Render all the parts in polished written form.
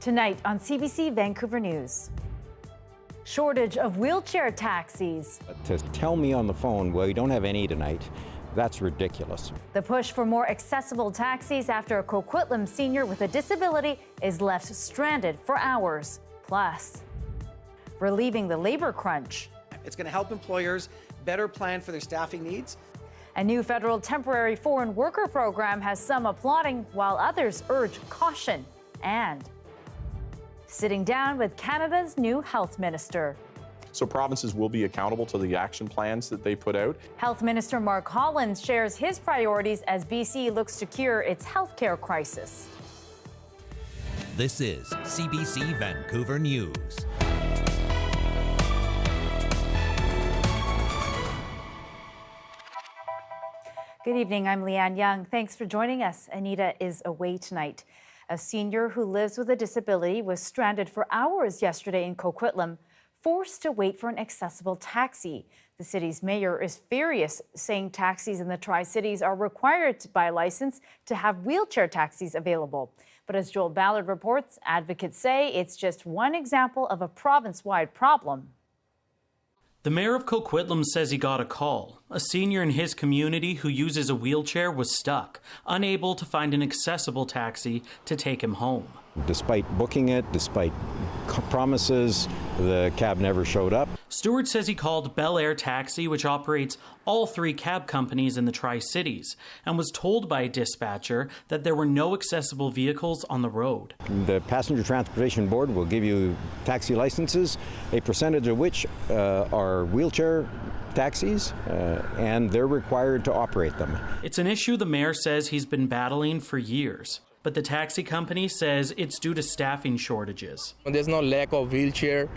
Tonight on CBC Vancouver News. Shortage of wheelchair taxis. To tell me on the phone, well, you don't have any tonight, that's ridiculous. The push for more accessible taxis after a Coquitlam senior with a disability is left stranded for hours. Plus, relieving the labor crunch. It's going to help employers better plan for their staffing needs. A new federal temporary foreign worker program has some applauding while others urge caution. And sitting down with Canada's new health minister. So provinces will be accountable to the action plans that they put out. Health Minister Mark Hollins shares his priorities as BC looks to cure its healthcare crisis. This is CBC Vancouver News. Good evening, I'm Lien Yeung. Thanks for joining us. Anita is away tonight. A senior who lives with a disability was stranded for hours yesterday in Coquitlam, forced to wait for an accessible taxi. The city's mayor is furious, saying taxis in the Tri-Cities are required by license to have wheelchair taxis available. But as Joel Ballard reports, advocates say it's just one example of a province-wide problem. The mayor of Coquitlam says he got a call. A senior in his community who uses a wheelchair was stuck, unable to find an accessible taxi to take him home. Despite booking it, despite promises, the cab never showed up. Stewart says he called Bel Air Taxi, which operates all three cab companies in the Tri-Cities, and was told by a dispatcher that there were no accessible vehicles on the road. The Passenger Transportation Board will give you taxi licenses, a percentage of which are wheelchair taxis, and they're required to operate them. It's an issue the mayor says he's been battling for years. But the taxi company says it's due to staffing shortages. There's no lack of wheelchair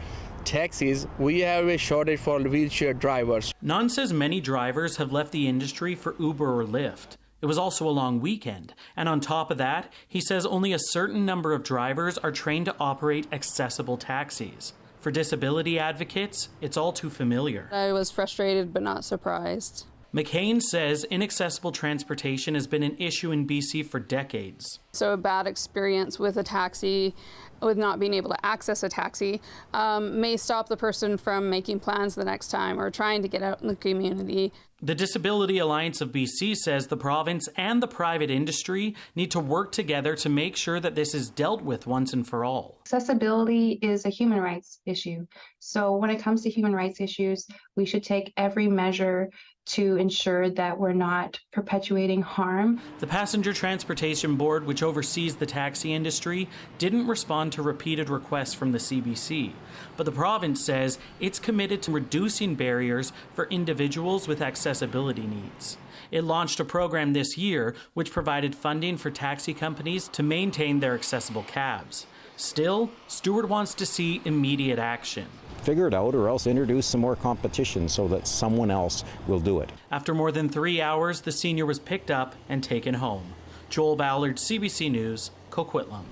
taxis. We have a shortage for wheelchair drivers. Nan says many drivers have left the industry for Uber or Lyft. It was also a long weekend. And on top of that, he says only a certain number of drivers are trained to operate accessible taxis. For disability advocates, it's all too familiar. I was frustrated but not surprised. McCain says inaccessible transportation has been an issue in BC for decades. So a bad experience with a taxi, with not being able to access a taxi, may stop the person from making plans the next time or trying to get out in the community. The Disability Alliance of BC says the province and the private industry need to work together to make sure that this is dealt with once and for all. Accessibility is a human rights issue. So when it comes to human rights issues, we should take every measure to ensure that we're not perpetuating harm. The Passenger Transportation Board, which oversees the taxi industry, didn't respond to repeated requests from the CBC. But the province says it's committed to reducing barriers for individuals with accessibility needs. It launched a program this year which provided funding for taxi companies to maintain their accessible cabs. Still, Stewart wants to see immediate action. Figure it out or else introduce some more competition so that someone else will do it. After more than 3 hours, the senior was picked up and taken home. Joel Ballard, CBC News, Coquitlam.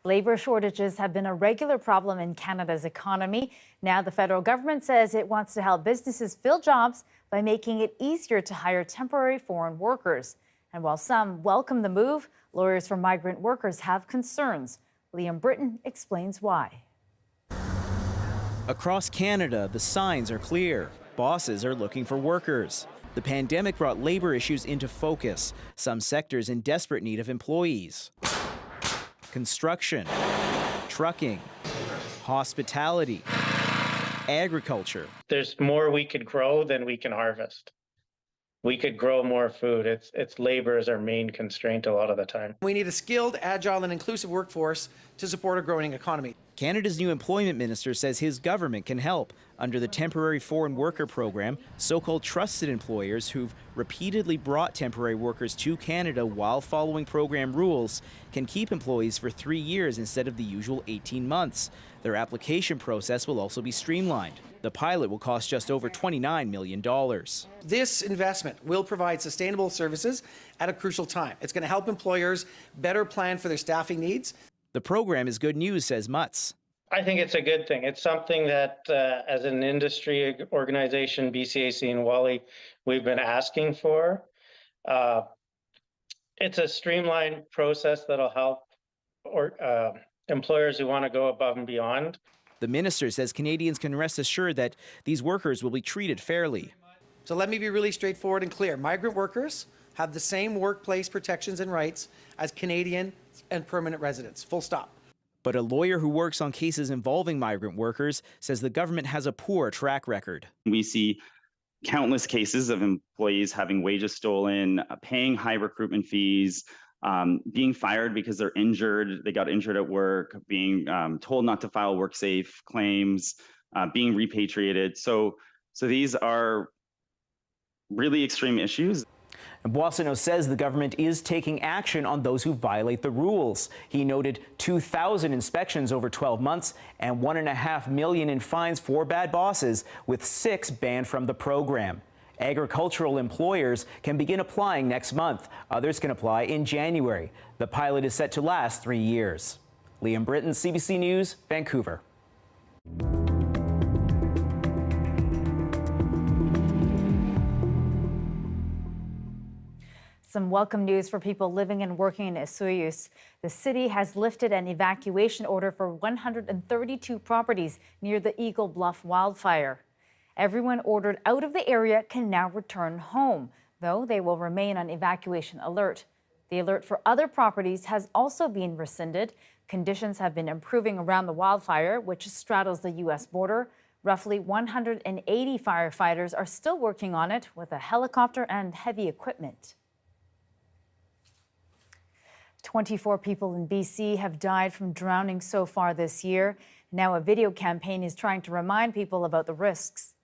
Labor shortages have been a regular problem in Canada's economy. Now the federal government says it wants to help businesses fill jobs by making it easier to hire temporary foreign workers. And while some welcome the move, lawyers for migrant workers have concerns. Liam Britton explains why. Across Canada, the signs are clear. Bosses are looking for workers. The pandemic brought labor issues into focus, some sectors in desperate need of employees. Construction, trucking, hospitality, agriculture. There's more we could grow than we can harvest. We could grow more food. It's labor is our main constraint a lot of the time. We need a skilled, agile, and inclusive workforce to support a growing economy. Canada's new employment minister says his government can help. Under the temporary foreign worker program, so-called trusted employers who've repeatedly brought temporary workers to Canada while following program rules can keep employees for 3 years instead of the usual 18 months. Their application process will also be streamlined. The pilot will cost just over $29 million. This investment will provide sustainable services at a crucial time. It's going to help employers better plan for their staffing needs. The program is good news, says Mutz. I think it's a good thing. It's something that, as an industry organization, BCAC and Wally, we've been asking for. It's a streamlined process that'll help employers who want to go above and beyond. The minister says Canadians can rest assured that these workers will be treated fairly. So let me be really straightforward and clear. Migrant workers have the same workplace protections and rights as Canadian and permanent residents, full stop. But a lawyer who works on cases involving migrant workers says the government has a poor track record. We see countless cases of employees having wages stolen, paying high recruitment fees, being fired because they're injured, they got injured at work, being told not to file WorkSafe claims, being repatriated. So these are really extreme issues. Boissonneau says the government is taking action on those who violate the rules. He noted 2,000 inspections over 12 months and $1.5 million in fines for bad bosses, with 6 banned from the program. Agricultural employers can begin applying next month. Others can apply in January. The pilot is set to last 3 years. Liam Britton, CBC News, Vancouver. Some welcome news for people living and working in Osoyoos. The city has lifted an evacuation order for 132 properties near the Eagle Bluff wildfire. Everyone ordered out of the area can now return home, though they will remain on evacuation alert. The alert for other properties has also been rescinded. Conditions have been improving around the wildfire, which straddles the U.S. border. Roughly 180 firefighters are still working on it with a helicopter and heavy equipment. 24 people in BC have died from drowning so far this year. Now a video campaign is trying to remind people about the risks.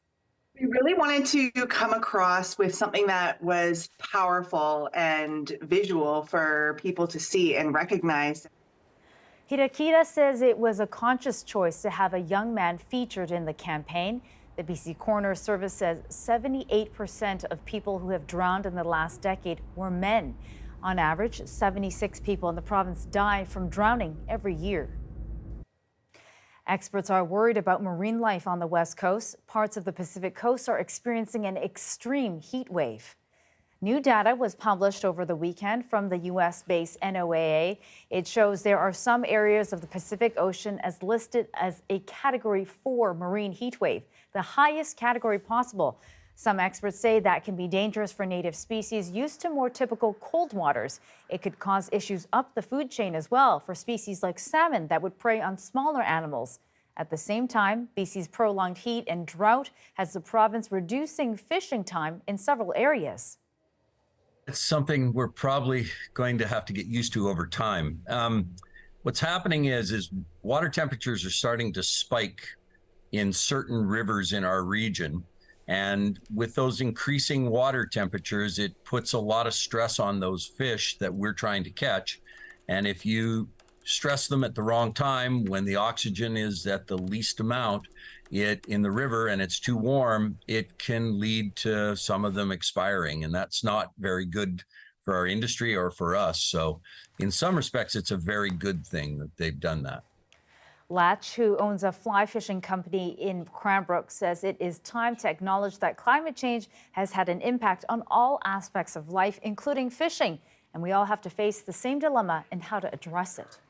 We really wanted to come across with something that was powerful and visual for people to see and recognize. Hirakita says it was a conscious choice to have a young man featured in the campaign. The BC Coroner Service says 78% of people who have drowned in the last decade were men. On average, 76 people in the province die from drowning every year. Experts are worried about marine life on the West Coast. Parts of the Pacific Coast are experiencing an extreme heat wave. New data was published over the weekend from the U.S.-based NOAA. It shows there are some areas of the Pacific Ocean as listed as a Category 4 marine heat wave, the highest category possible. Some experts say that can be dangerous for native species used to more typical cold waters. It could cause issues up the food chain as well for species like salmon that would prey on smaller animals. At the same time, BC's prolonged heat and drought has the province reducing fishing time in several areas. It's something we're probably going to have to get used to over time. What's happening is water temperatures are starting to spike in certain rivers in our region. And with those increasing water temperatures, it puts a lot of stress on those fish that we're trying to catch. And if you stress them at the wrong time, when the oxygen is at the least amount in the river and it's too warm, it can lead to some of them expiring. And that's not very good for our industry or for us. So in some respects, it's a very good thing that they've done that. Latch, who owns a fly fishing company in Cranbrook, says it is time to acknowledge that climate change has had an impact on all aspects of life, including fishing, and we all have to face the same dilemma in how to address it.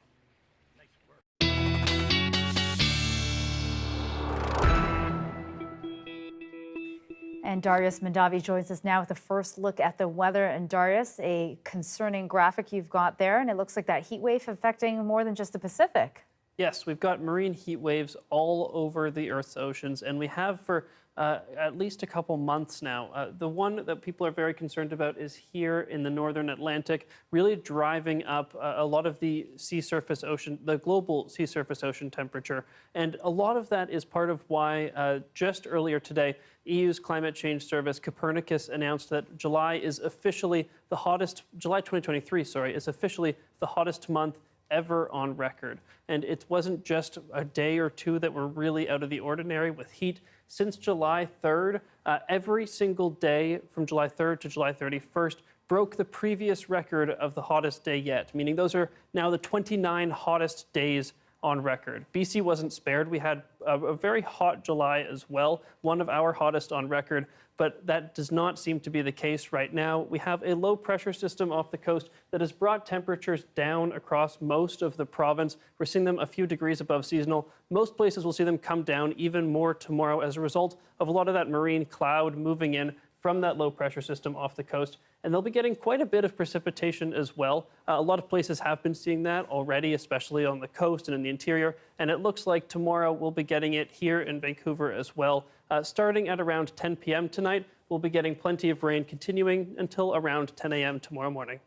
And Darius Mandavi joins us now with a first look at the weather. And Darius, a concerning graphic you've got there, and it looks like that heat wave affecting more than just the Pacific. Yes, we've got marine heat waves all over the Earth's oceans, and we have for at least a couple months now. The one that people are very concerned about is here in the northern Atlantic, really driving up a lot of the sea surface ocean, the global sea surface ocean temperature. And a lot of that is part of why just earlier today, EU's climate change service Copernicus announced that July 2023, is officially the hottest month ever on record. And it wasn't just a day or two that were really out of the ordinary with heat. Since July 3rd, every single day from July 3rd to July 31st broke the previous record of the hottest day yet, meaning those are now the 29 hottest days on record. BC wasn't spared. We had a very hot July as well, one of our hottest on record, but that does not seem to be the case right now. We have a low pressure system off the coast that has brought temperatures down across most of the province. We're seeing them a few degrees above seasonal. Most places will see them come down even more tomorrow as a result of a lot of that marine cloud moving in from that low pressure system off the coast. And they'll be getting quite a bit of precipitation as well. A lot of places have been seeing that already, especially on the coast and in the interior. And it looks like tomorrow we'll be getting it here in Vancouver as well. Starting at around 10 p.m. tonight, we'll be getting plenty of rain continuing until around 10 a.m. tomorrow morning.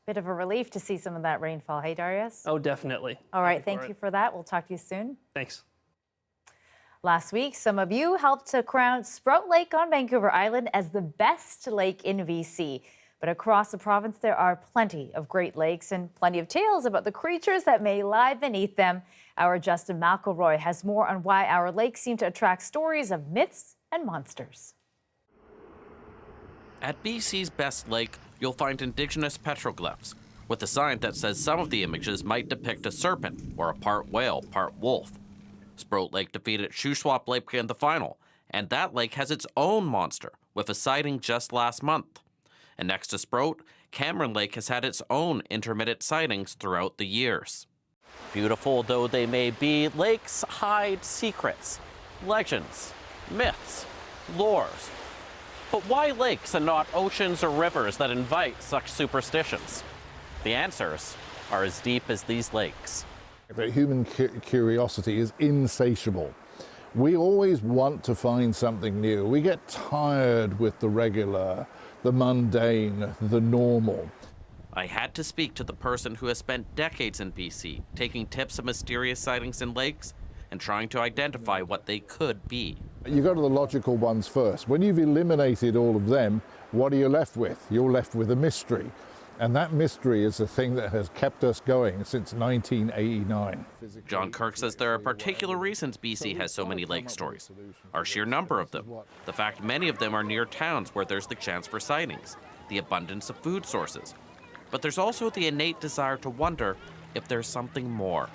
Bit of a relief to see some of that rainfall, hey, Darius? Oh, definitely. All right, thank you for that. We'll talk to you soon. Thanks. Last week, some of you helped to crown Sprout Lake on Vancouver Island as the best lake in BC. But across the province, there are plenty of great lakes and plenty of tales about the creatures that may lie beneath them. Our Justin McElroy has more on why our lakes seem to attract stories of myths and monsters. At BC's best lake, you'll find Indigenous petroglyphs, with a sign that says some of the images might depict a serpent or a part whale, part wolf. Sprout Lake defeated Shuswap Lake in the final, and that lake has its own monster, with a sighting just last month. And next to Sprout, Cameron Lake has had its own intermittent sightings throughout the years. Beautiful though they may be, lakes hide secrets, legends, myths, lores. But why lakes and not oceans or rivers that invite such superstitions? The answers are as deep as these lakes. But human curiosity is insatiable. We always want to find something new. We get tired with the regular, the mundane, the normal. I had to speak to the person who has spent decades in BC, taking tips of mysterious sightings in lakes and trying to identify what they could be. You go to the logical ones first. When you've eliminated all of them, what are you left with? You're left with a mystery. And that mystery is the thing that has kept us going since 1989. John Kirk says there are particular reasons BC has so many lake stories. Our sheer number of them, the fact many of them are near towns where there's the chance for sightings, the abundance of food sources. But there's also the innate desire to wonder if there's something more.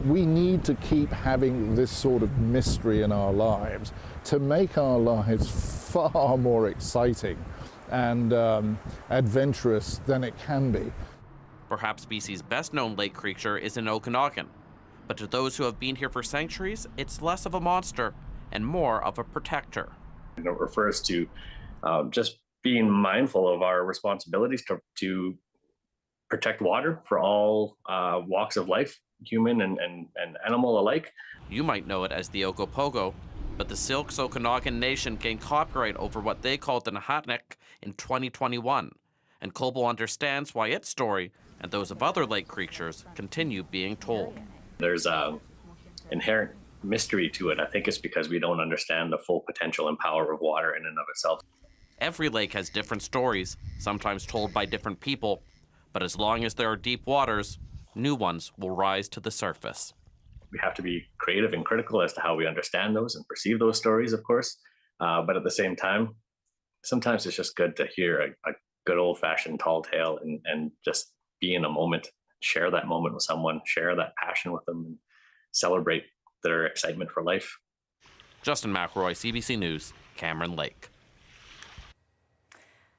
We need to keep having this sort of mystery in our lives to make our lives far more exciting and adventurous than it can be. Perhaps BC's best-known lake creature is an Okanagan, but to those who have been here for centuries, it's less of a monster and more of a protector. It refers to just being mindful of our responsibilities to protect water for all walks of life, human and animal alike. You might know it as the Ogopogo, but the Silks Okanagan Nation gained copyright over what they called the Nahatnik in 2021, and Kobo understands why its story and those of other lake creatures continue being told. There's an inherent mystery to it. I think it's because we don't understand the full potential and power of water in and of itself. Every lake has different stories, sometimes told by different people, but as long as there are deep waters, new ones will rise to the surface. We have to be creative and critical as to how we understand those and perceive those stories, of course. But at the same time, sometimes it's just good to hear a good old-fashioned tall tale and just be in a moment, share that moment with someone, share that passion with them, and celebrate their excitement for life. Justin McElroy, CBC News, Cameron Lake.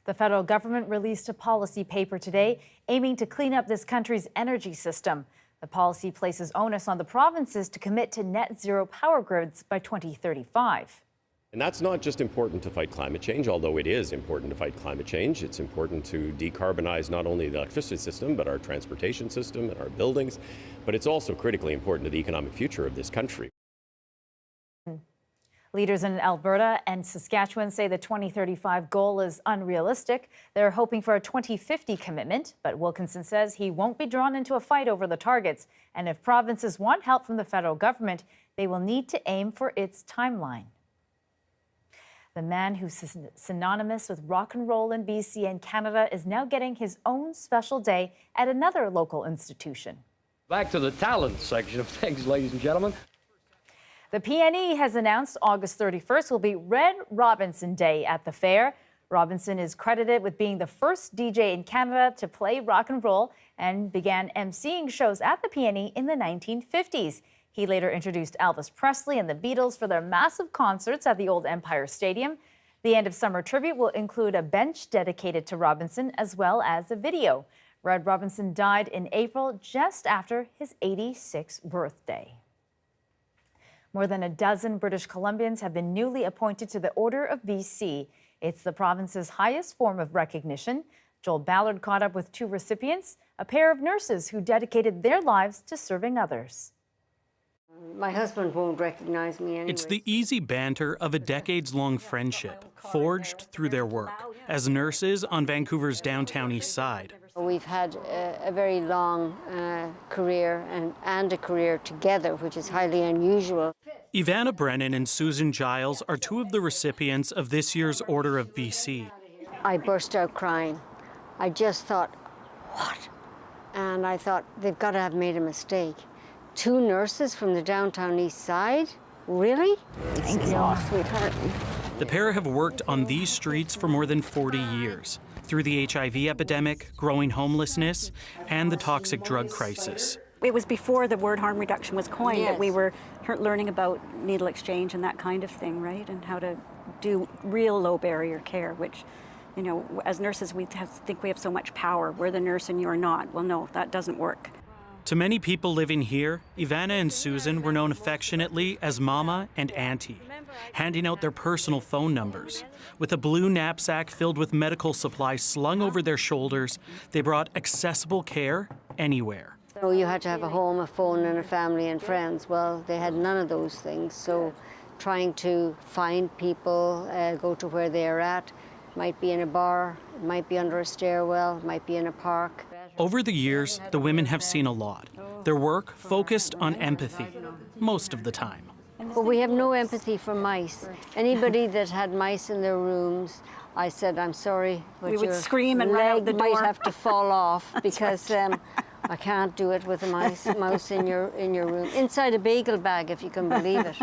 The federal government released a policy paper today aiming to clean up this country's energy system. The policy places onus on the provinces to commit to net zero power grids by 2035. And that's not just important to fight climate change, although it is important to fight climate change. It's important to decarbonize not only the electricity system, but our transportation system and our buildings. But it's also critically important to the economic future of this country. Leaders in Alberta and Saskatchewan say the 2035 goal is unrealistic. They're hoping for a 2050 commitment, but Wilkinson says he won't be drawn into a fight over the targets. And if provinces want help from the federal government, they will need to aim for its timeline. The man who's synonymous with rock and roll in BC and Canada is now getting his own special day at another local institution. Back to the talent section of things, ladies and gentlemen. The PNE has announced August 31st will be Red Robinson Day at the fair. Robinson is credited with being the first DJ in Canada to play rock and roll and began emceeing shows at the PNE in the 1950s. He later introduced Elvis Presley and the Beatles for their massive concerts at the old Empire Stadium. The end of summer tribute will include a bench dedicated to Robinson as well as a video. Red Robinson died in April just after his 86th birthday. More than a dozen British Columbians have been newly appointed to the Order of BC. It's the province's highest form of recognition. Joel Ballard caught up with two recipients, a pair of nurses who dedicated their lives to serving others. My husband won't recognize me anyway. It's the easy banter of a decades-long friendship, forged through their work as nurses on Vancouver's downtown east side. We've had a very long career and a career together, which is highly unusual. Ivana Brennan and Susan Giles are two of the recipients of this year's Order of BC. I burst out crying. I just thought, what? And I thought, they've got to have made a mistake. Two nurses from the downtown east side? Really? Thank you, sweetheart. The pair have worked on these streets for more than 40 years, through the HIV epidemic, growing homelessness, and the toxic drug crisis. It was before the word harm reduction was coined that we were learning about needle exchange and that kind of thing, right? And how to do real low barrier care, which, you know, as nurses, we think we have so much power. We're the nurse and you're not. Well, no, that doesn't work. To many people living here, Ivana and Susan were known affectionately as Mama and Auntie, handing out their personal phone numbers. With a blue knapsack filled with medical supplies slung over their shoulders, they brought accessible care anywhere. So you had to have a home, a phone, and a family and friends. Well, they had none of those things. So trying to find people, go to where they are at, might be in a bar, might be under a stairwell, might be in a park. Over the years, the women have seen a lot. Their work focused on empathy, most of the time. But we have no empathy for mice. Anybody that had mice in their rooms, I said, I'm sorry, but we would your scream and run out the door. Might have to fall off because I can't do it with a mouse in your room. Inside a bagel bag, if you can believe it.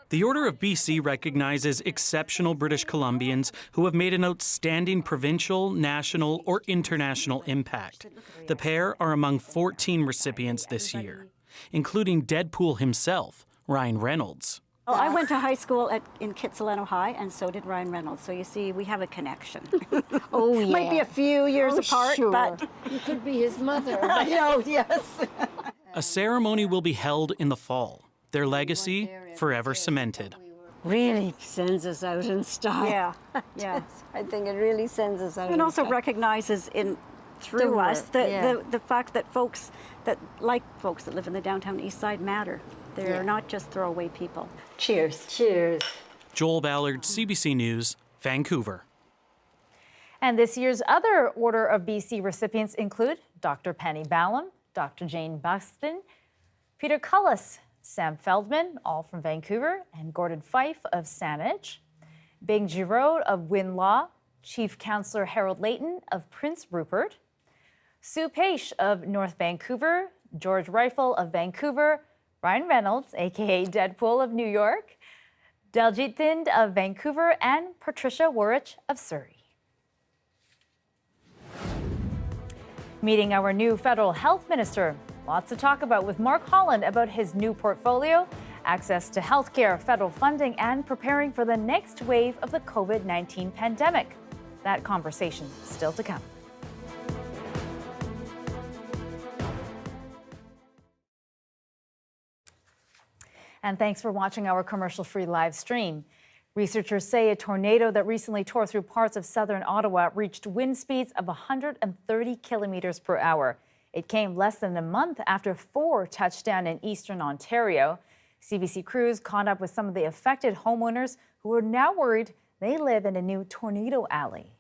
The Order of BC recognizes exceptional British Columbians who have made an outstanding provincial, national, or international impact. The pair are among 14 recipients this year, including Deadpool himself, Ryan Reynolds. Well, I went to high school in Kitsilano High, and so did Ryan Reynolds. So you see, we have a connection. Oh, yeah. Might be a few years apart, sure. but you could be his mother. I know, yes. A ceremony will be held in the fall. Their legacy forever cemented. Really sends us out in style. Yeah, yeah. I think it really sends us out. And also recognizes through us the fact that folks that live in the downtown east side matter. They're not just throwaway people. Cheers. Cheers. Joel Ballard, CBC News, Vancouver. And this year's other Order of BC recipients include Dr. Penny Ballum, Dr. Jane Buston, Peter Cullis, Sam Feldman, all from Vancouver, and Gordon Fife of Saanich, Bing Giraud of Winlaw, Chief Councillor Harold Layton of Prince Rupert, Sue Paish of North Vancouver, George Rifle of Vancouver, Ryan Reynolds, aka Deadpool of New York, Daljit Thind of Vancouver, and Patricia Warrich of Surrey. Meeting our new federal health minister. Lots to talk about with Mark Holland about his new portfolio, access to healthcare, federal funding, and preparing for the next wave of the COVID-19 pandemic. That conversation still to come. And thanks for watching our commercial-free live stream. Researchers say a tornado that recently tore through parts of southern Ottawa reached wind speeds of 130 kilometers per hour. It came less than a month after 4 touched down in eastern Ontario. CBC crews caught up with some of the affected homeowners who are now worried they live in a new tornado alley.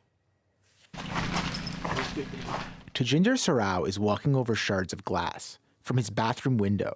Tajinder Sarao is walking over shards of glass from his bathroom window.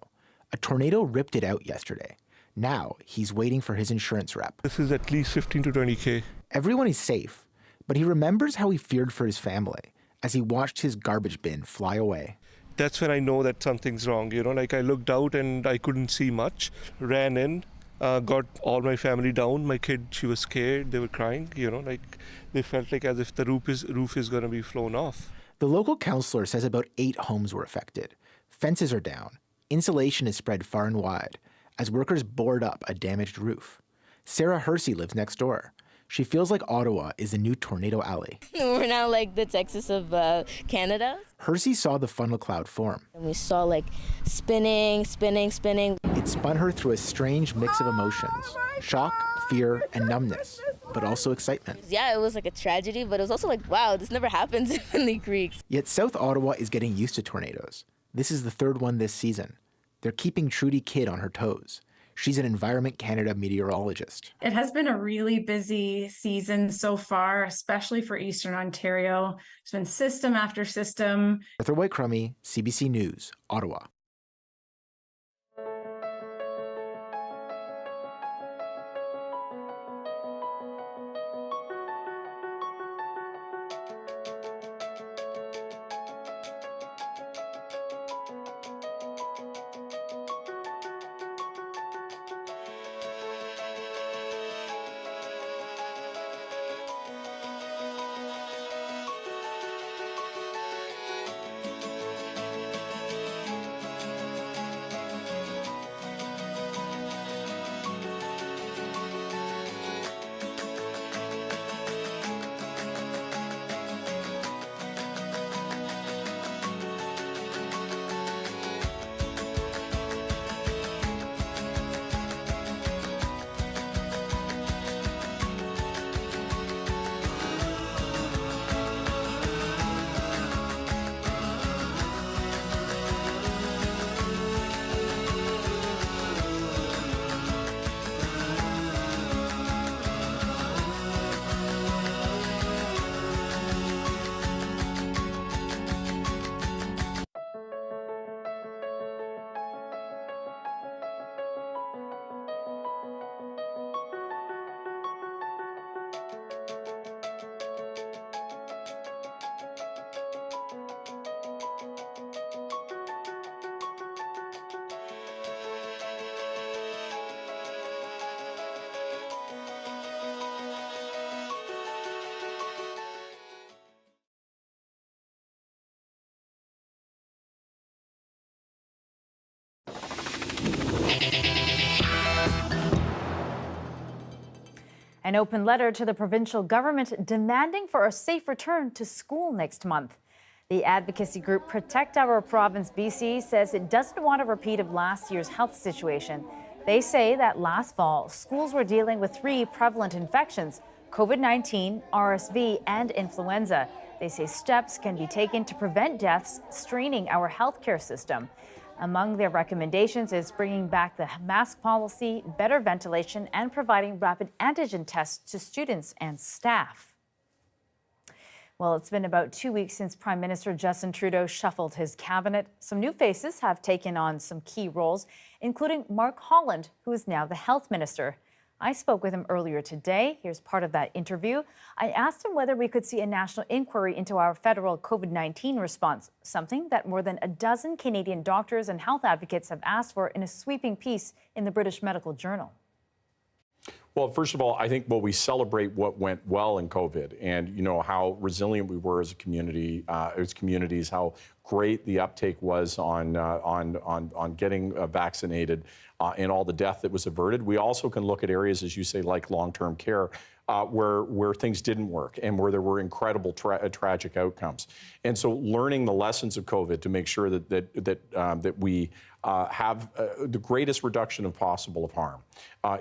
A tornado ripped it out yesterday. Now he's waiting for his insurance rep. This is at least 15 to 20K. Everyone is safe, but he remembers how he feared for his family as he watched his garbage bin fly away. That's when I know that something's wrong. You know, like I looked out and I couldn't see much, ran in, got all my family down. My kid, she was scared. They were crying, like they felt like as if the roof is going to be flown off. The local councillor says about 8 homes were affected. Fences are down. Insulation is spread far and wide as workers board up a damaged roof. Sarah Hersey lives next door. She feels like Ottawa is the new tornado alley. We're now like the Texas of Canada. Hersey saw the funnel cloud form. And we saw like spinning. It spun her through a strange mix of emotions, shock, fear, and numbness, but also excitement. Yeah, it was like a tragedy, but it was also like, wow, this never happens in the creeks. Yet South Ottawa is getting used to tornadoes. This is the 3rd one this season. They're keeping Trudy Kidd on her toes. She's an Environment Canada meteorologist. It has been a really busy season so far, especially for Eastern Ontario. There's been system after system. Arthur White-Crummey, CBC News, Ottawa. An open letter to the provincial government demanding for a safe return to school next month. The advocacy group Protect Our Province BC says it doesn't want a repeat of last year's health situation. They say that last fall, schools were dealing with 3 prevalent infections: COVID-19, RSV, and influenza. They say steps can be taken to prevent deaths, straining our healthcare system. Among their recommendations is bringing back the mask policy, better ventilation, and providing rapid antigen tests to students and staff. Well, it's been about 2 weeks since Prime Minister Justin Trudeau shuffled his cabinet. Some new faces have taken on some key roles, including Mark Holland, who is now the health minister. I spoke with him earlier today. Here's part of that interview. I asked him whether we could see a national inquiry into our federal COVID-19 response, something that more than a dozen Canadian doctors and health advocates have asked for in a sweeping piece in the British Medical Journal. Well, first of all, I think we celebrate what went well in COVID, and how resilient we were as a community, as communities, how great the uptake was on getting vaccinated, and all the death that was averted. We also can look at areas, as you say, like long-term care, where things didn't work and where there were incredible tragic outcomes. And so, learning the lessons of COVID to make sure that we have the greatest reduction of possible of harm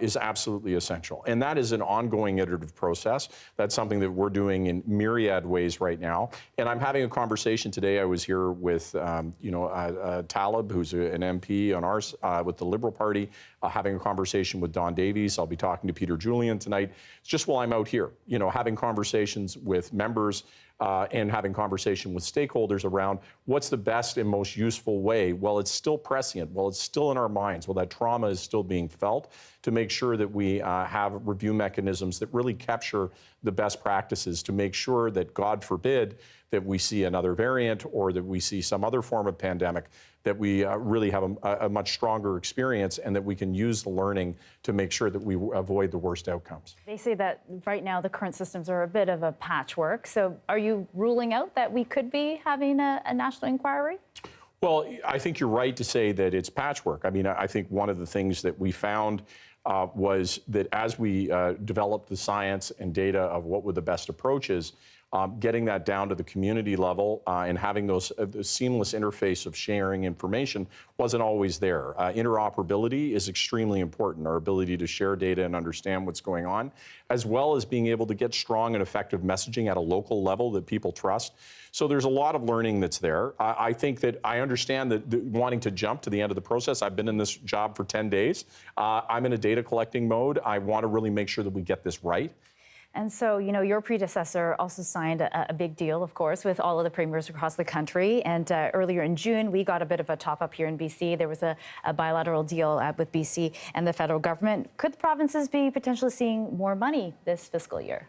is absolutely essential. And that is an ongoing iterative process. That's something that we're doing in myriad ways right now. And I'm having a conversation today. I was here with Talib, who's an MP on ours with the Liberal Party, having a conversation with Don Davies. I'll be talking to Peter Julian tonight. It's just while I'm out here, having conversations with members and having conversation with stakeholders around what's the best and most useful way. Well, it's still prescient. Well, it's still in our minds. Well, that trauma is still being felt, to make sure that we have review mechanisms that really capture the best practices to make sure that, God forbid, that we see another variant or that we see some other form of pandemic, that we really have a much stronger experience and that we can use the learning to make sure that we avoid the worst outcomes. They say that right now the current systems are a bit of a patchwork. So are you ruling out that we could be having a national inquiry? Well, I think you're right to say that it's patchwork. I mean, I think one of the things that we found was that as we developed the science and data of what were the best approaches, getting that down to the community level and having those the seamless interface of sharing information wasn't always there. Interoperability is extremely important, our ability to share data and understand what's going on, as well as being able to get strong and effective messaging at a local level that people trust. So there's a lot of learning that's there. I think that I understand that wanting to jump to the end of the process. I've been in this job for 10 days. I'm in a data collecting mode. I want to really make sure that we get this right. And so, you know, your predecessor also signed a big deal, of course, with all of the premiers across the country. And earlier in June, we got a bit of a top-up here in BC. There was a bilateral deal with BC and the federal government. Could the provinces be potentially seeing more money this fiscal year?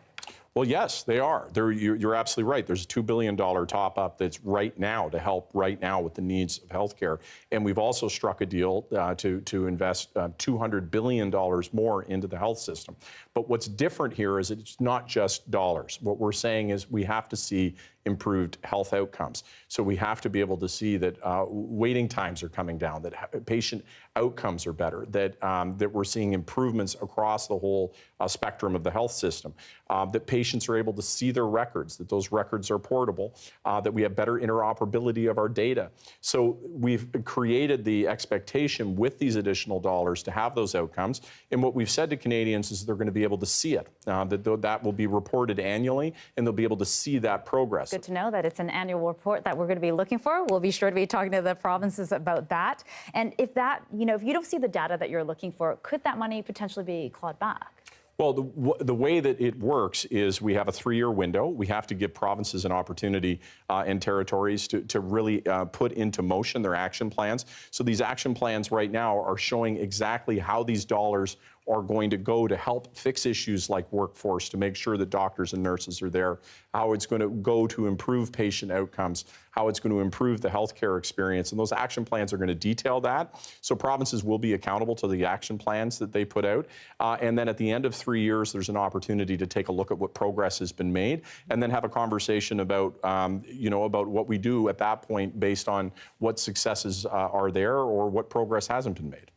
Well, yes, they are. You're absolutely right. There's a $2 billion top-up that's right now to help right now with the needs of healthcare. And we've also struck a deal to invest $200 billion more into the health system. But what's different here is it's not just dollars. What we're saying is we have to see improved health outcomes. So we have to be able to see that waiting times are coming down, that patient outcomes are better, that we're seeing improvements across the whole spectrum of the health system, that patients are able to see their records, that those records are portable, that we have better interoperability of our data. So we've created the expectation with these additional dollars to have those outcomes. And what we've said to Canadians is they're going to be able to see it, that will be reported annually, and they'll be able to see that progress. Good to know that it's an annual report that we're going to be looking for. We'll be sure to be talking to the provinces about that. And if that, you know, if you don't see the data that you're looking for, could that money potentially be clawed back? Well, the way that it works is we have a 3-year window. We have to give provinces an opportunity and territories to really put into motion their action plans. So these action plans right now are showing exactly how these dollars are going to go to help fix issues like workforce, to make sure that doctors and nurses are there, how it's going to go to improve patient outcomes, how it's going to improve the healthcare experience. And those action plans are going to detail that. So provinces will be accountable to the action plans that they put out. And then at the end of 3 years, there's an opportunity to take a look at what progress has been made and then have a conversation about, about what we do at that point based on what successes are there or what progress hasn't been made.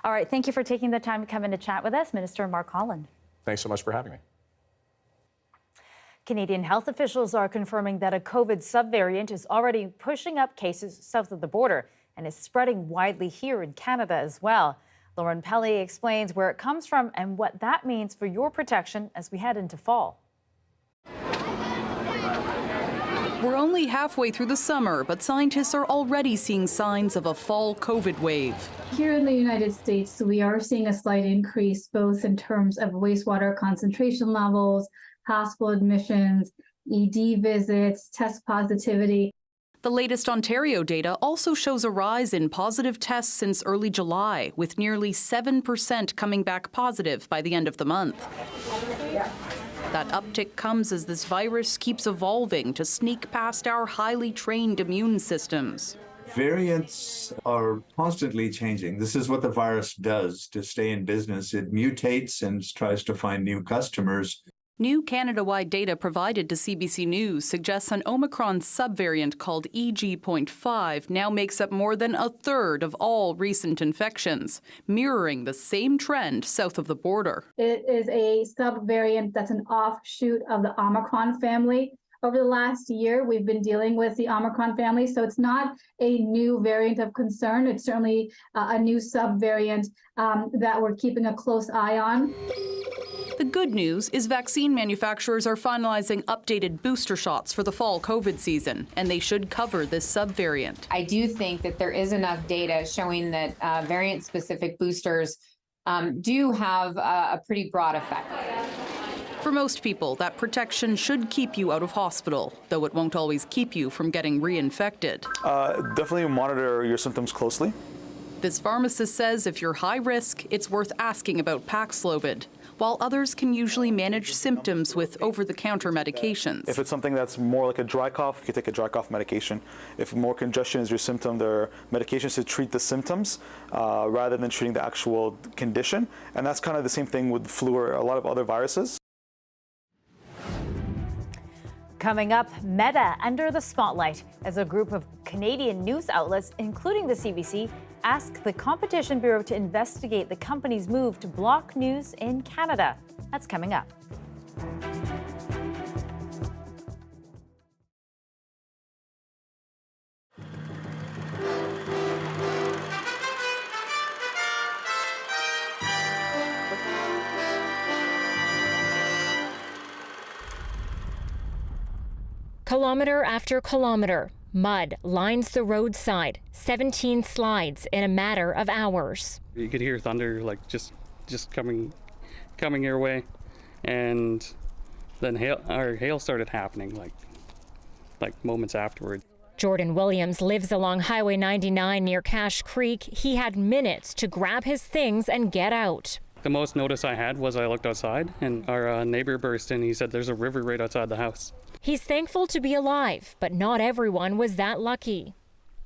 All right. Thank you for taking the time to come in to chat with us, Minister Mark Holland. Thanks so much for having me. Canadian health officials are confirming that a COVID subvariant is already pushing up cases south of the border and is spreading widely here in Canada as well. Lauren Pelly explains where it comes from and what that means for your protection as we head into fall. We're only halfway through the summer, but scientists are already seeing signs of a fall COVID wave. Here in the United States, we are seeing a slight increase both in terms of wastewater concentration levels, hospital admissions, ED visits, test positivity. The latest Ontario data also shows a rise in positive tests since early July, with nearly 7% coming back positive by the end of the month. That uptick comes as this virus keeps evolving to sneak past our highly trained immune systems. Variants are constantly changing. This is what the virus does to stay in business. It mutates and tries to find new customers. New Canada-wide data provided to CBC News suggests an Omicron subvariant called EG.5 now makes up more than a third of all recent infections, mirroring the same trend south of the border. It is a subvariant that's an offshoot of the Omicron family. Over the last year, we've been dealing with the Omicron family, so it's not a new variant of concern. It's certainly a new subvariant that we're keeping a close eye on. The good news is vaccine manufacturers are finalizing updated booster shots for the fall COVID season, and they should cover this subvariant. I do think that there is enough data showing that variant-specific boosters do have a pretty broad effect. For most people, that protection should keep you out of hospital, though it won't always keep you from getting reinfected. Definitely monitor your symptoms closely. This pharmacist says if you're high risk, it's worth asking about Paxlovid, while others can usually manage symptoms with over-the-counter medications. If it's something that's more like a dry cough, you can take a dry cough medication. If more congestion is your symptom, there are medications to treat the symptoms rather than treating the actual condition. And that's kind of the same thing with flu or a lot of other viruses. Coming up, Meta under the spotlight as a group of Canadian news outlets, including the CBC, ask the Competition Bureau to investigate the company's move to block news in Canada. That's coming up. Kilometer after kilometer, mud lines the roadside, 17 slides in a matter of hours. You could hear thunder like just coming your way, and then hail started happening like moments afterward. Jordan Williams lives along Highway 99 near Cache Creek. He had minutes to grab his things and get out. The most notice I had was I looked outside and our neighbor burst in. He said there's a river right outside the house. He's thankful to be alive, but not everyone was that lucky.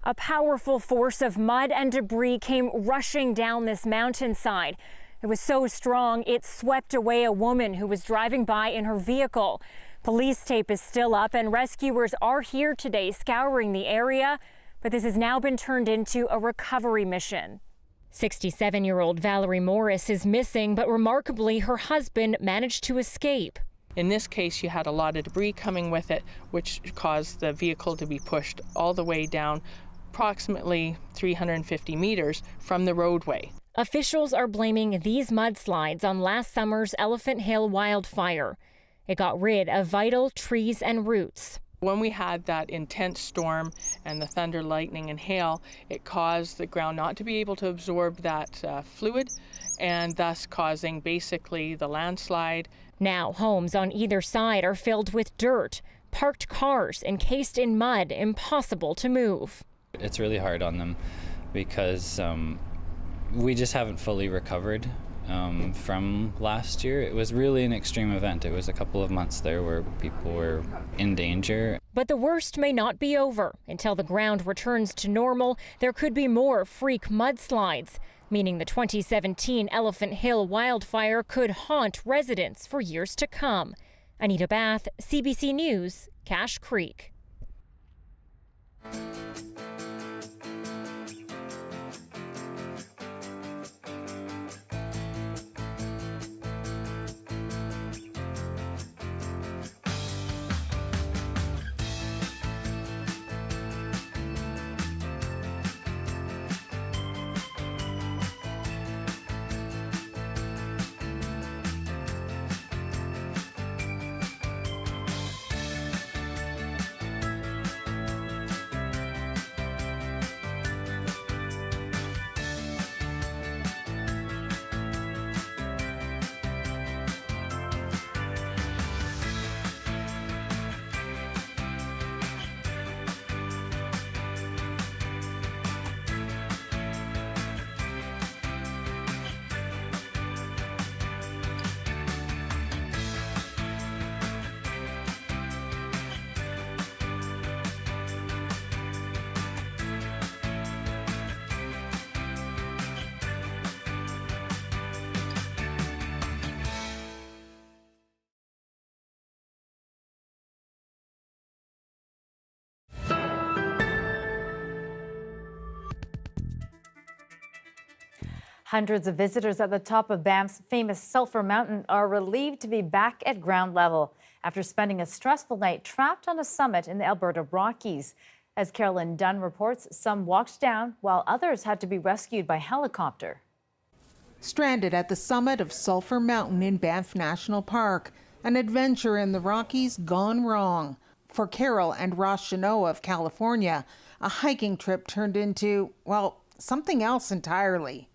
A powerful force of mud and debris came rushing down this mountainside. It was so strong, it swept away a woman who was driving by in her vehicle. Police tape is still up and rescuers are here today scouring the area, but this has now been turned into a recovery mission. 67-year-old Valerie Morris is missing, but remarkably, her husband managed to escape. In this case, you had a lot of debris coming with it, which caused the vehicle to be pushed all the way down approximately 350 meters from the roadway. Officials are blaming these mudslides on last summer's Elephant Hill wildfire. It got rid of vital trees and roots. When we had that intense storm and the thunder, lightning, and hail, it caused the ground not to be able to absorb that fluid, and thus causing basically the landslide. Now homes on either side are filled with dirt, parked cars encased in mud, impossible to move. It's really hard on them because we just haven't fully recovered from last year. It was really an extreme event. It was a couple of months there where people were in danger. But the worst may not be over. Until the ground returns to normal, there could be more freak mudslides, meaning the 2017 Elephant Hill wildfire could haunt residents for years to come. Anita Bath, CBC News, Cache Creek. Hundreds of visitors at the top of Banff's famous Sulphur Mountain are relieved to be back at ground level after spending a stressful night trapped on a summit in the Alberta Rockies. As Carolyn Dunn reports, some walked down while others had to be rescued by helicopter. Stranded at the summit of Sulphur Mountain in Banff National Park, an adventure in the Rockies gone wrong. For Carol and Ross Chanot of California, a hiking trip turned into, well, something else entirely.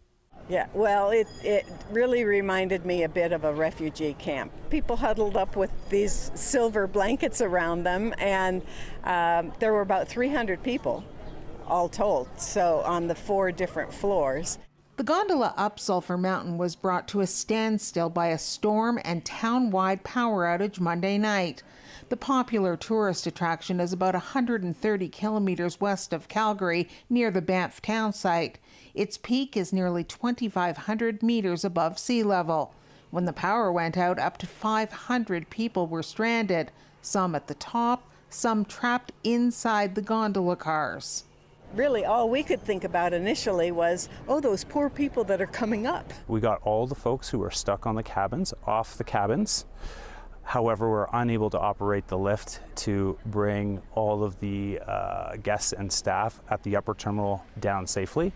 Yeah, well, it really reminded me a bit of a refugee camp. People huddled up with these silver blankets around them, and there were about 300 people all told, so on the 4 different floors. The gondola up Sulphur Mountain was brought to a standstill by a storm and town-wide power outage Monday night. The popular tourist attraction is about 130 kilometers west of Calgary, near the Banff town site. Its peak is nearly 2,500 meters above sea level. When the power went out, up to 500 people were stranded, some at the top, some trapped inside the gondola cars. Really, all we could think about initially was, oh, those poor people that are coming up. We got all the folks who were stuck on the cabins off the cabins. However, we're unable to operate the lift to bring all of the guests and staff at the upper terminal down safely.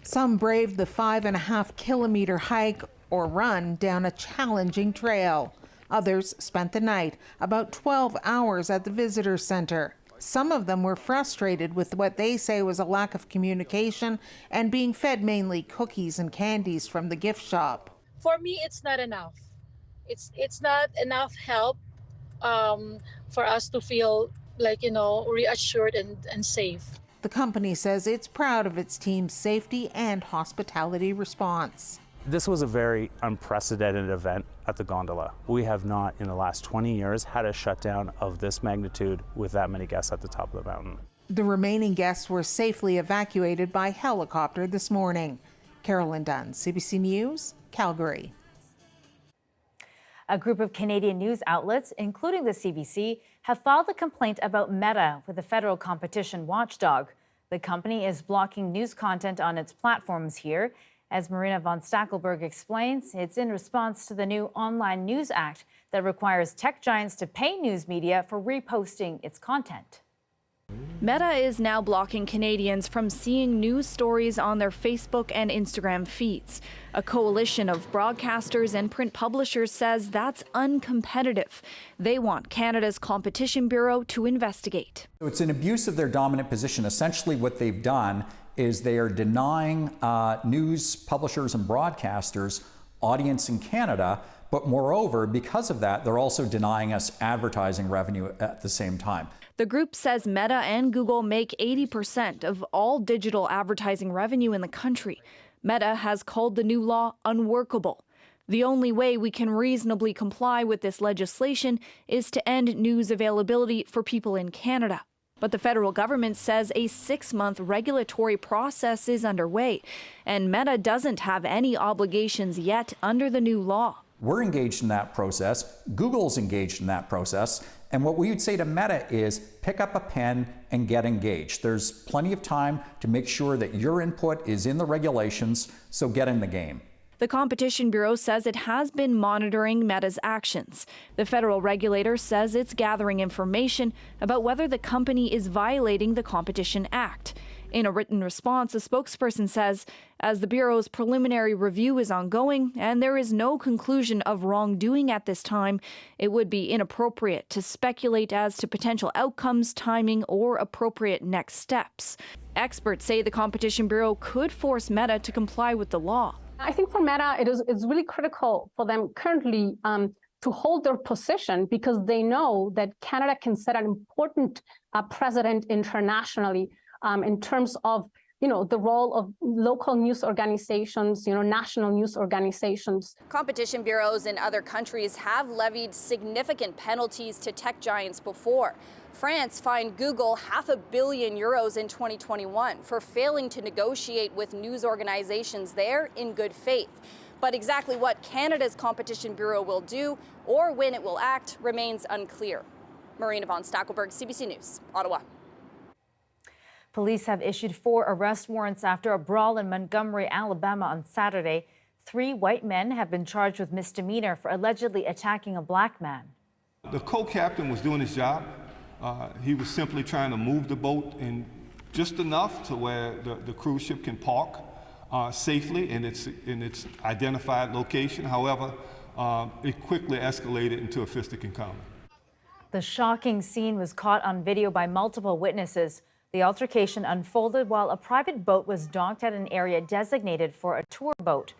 Some braved the 5.5-kilometer hike or run down a challenging trail. Others spent the night, about 12 hours at the visitor center. Some of them were frustrated with what they say was a lack of communication and being fed mainly cookies and candies from the gift shop. For me, it's not enough. It's not enough help for us to feel like, reassured and safe. The company says it's proud of its team's safety and hospitality response. This was a very unprecedented event at the gondola. We have not, in the last 20 years, had a shutdown of this magnitude with that many guests at the top of the mountain. The remaining guests were safely evacuated by helicopter this morning. Carolyn Dunn, CBC News, Calgary. A group of Canadian news outlets, including the CBC, have filed a complaint about Meta with the federal competition watchdog. The company is blocking news content on its platforms here. As Marina von Stackelberg explains, it's in response to the new Online News Act that requires tech giants to pay news media for reposting its content. Meta is now blocking Canadians from seeing news stories on their Facebook and Instagram feeds. A coalition of broadcasters and print publishers says that's uncompetitive. They want Canada's Competition Bureau to investigate. It's an abuse of their dominant position. Essentially what they've done is they are denying news publishers and broadcasters audience in Canada, but moreover, because of that, they're also denying us advertising revenue at the same time. The group says Meta and Google make 80% of all digital advertising revenue in the country. Meta has called the new law unworkable. The only way we can reasonably comply with this legislation is to end news availability for people in Canada. But the federal government says a 6-month regulatory process is underway, and Meta doesn't have any obligations yet under the new law. We're engaged in that process. Google's engaged in that process. And what we would say to Meta is pick up a pen and get engaged. There's plenty of time to make sure that your input is in the regulations, so get in the game. The Competition Bureau says it has been monitoring Meta's actions. The federal regulator says it's gathering information about whether the company is violating the Competition Act. In a written response, a spokesperson says, as the Bureau's preliminary review is ongoing and there is no conclusion of wrongdoing at this time, it would be inappropriate to speculate as to potential outcomes, timing, or appropriate next steps. Experts say the Competition Bureau could force Meta to comply with the law. I think for Meta, it's really critical for them currently to hold their position because they know that Canada can set an important precedent internationally in terms of, the role of local news organizations, national news organizations. Competition bureaus in other countries have levied significant penalties to tech giants before. France fined Google €500 million in 2021 for failing to negotiate with news organizations there in good faith. But exactly what Canada's Competition Bureau will do or when it will act remains unclear. Marina von Stackelberg, CBC News, Ottawa. Police have issued 4 arrest warrants after a brawl in Montgomery, Alabama on Saturday. 3 white men have been charged with misdemeanor for allegedly attacking a black man. The co-captain was doing his job. He was simply trying to move the boat in just enough to where the cruise ship can park safely in its identified location. However, it quickly escalated into a fistic encounter. The shocking scene was caught on video by multiple witnesses. The altercation unfolded while a private boat was docked at an area designated for a tour boat.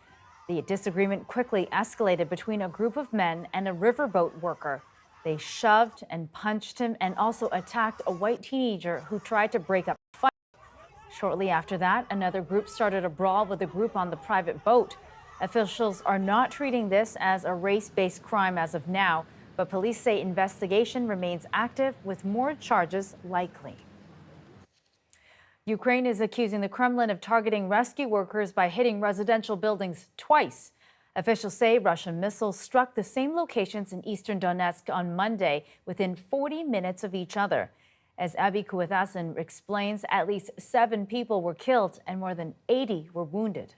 The disagreement quickly escalated between a group of men and a riverboat worker. They shoved and punched him and also attacked a white teenager who tried to break up the fight. Shortly after that, another group started a brawl with a group on the private boat. Officials are not treating this as a race-based crime as of now, but police say investigation remains active with more charges likely. Ukraine is accusing the Kremlin of targeting rescue workers by hitting residential buildings twice. Officials say Russian missiles struck the same locations in eastern Donetsk on Monday within 40 minutes of each other. As Abby Kuwathasan explains, at least 7 people were killed and more than 80 were wounded.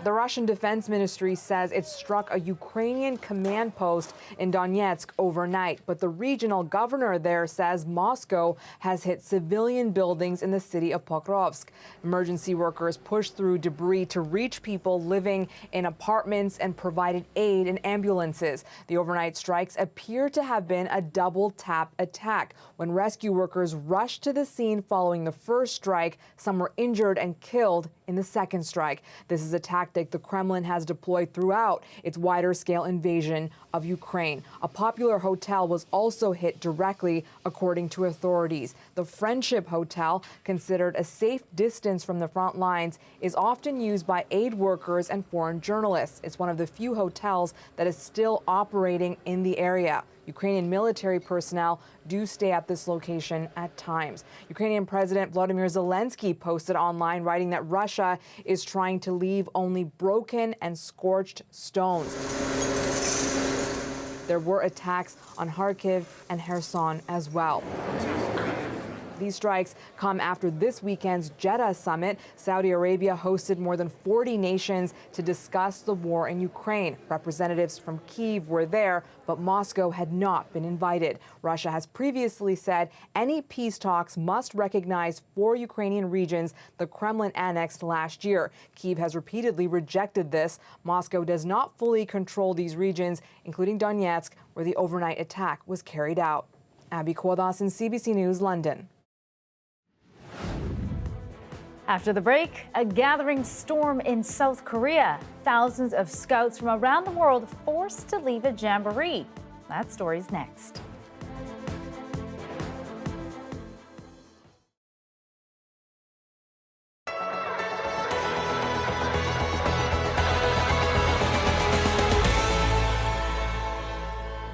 The Russian Defense Ministry says it struck a Ukrainian command post in Donetsk overnight, but the regional governor there says Moscow has hit civilian buildings in the city of Pokrovsk. Emergency workers pushed through debris to reach people living in apartments and provided aid in ambulances. The overnight strikes appear to have been a double-tap attack. When rescue workers rushed to the scene following the first strike, some were injured and killed in the second strike. This is a tactic the Kremlin has deployed throughout its wider-scale invasion of Ukraine. A popular hotel was also hit directly, according to authorities. The Friendship Hotel, considered a safe distance from the front lines, is often used by aid workers and foreign journalists. It's one of the few hotels that is still operating in the area. Ukrainian military personnel do stay at this location at times. Ukrainian President Volodymyr Zelensky posted online writing that Russia is trying to leave only broken and scorched stones. There were attacks on Kharkiv and Kherson as well. These strikes come after this weekend's Jeddah summit. Saudi Arabia hosted more than 40 nations to discuss the war in Ukraine. Representatives from Kyiv were there, but Moscow had not been invited. Russia has previously said any peace talks must recognize 4 Ukrainian regions the Kremlin annexed last year. Kyiv has repeatedly rejected this. Moscow does not fully control these regions, including Donetsk, where the overnight attack was carried out. Abby Kuwathasan, CBC News, London. After the break, a gathering storm in South Korea. Thousands of scouts from around the world forced to leave a jamboree. That story's next.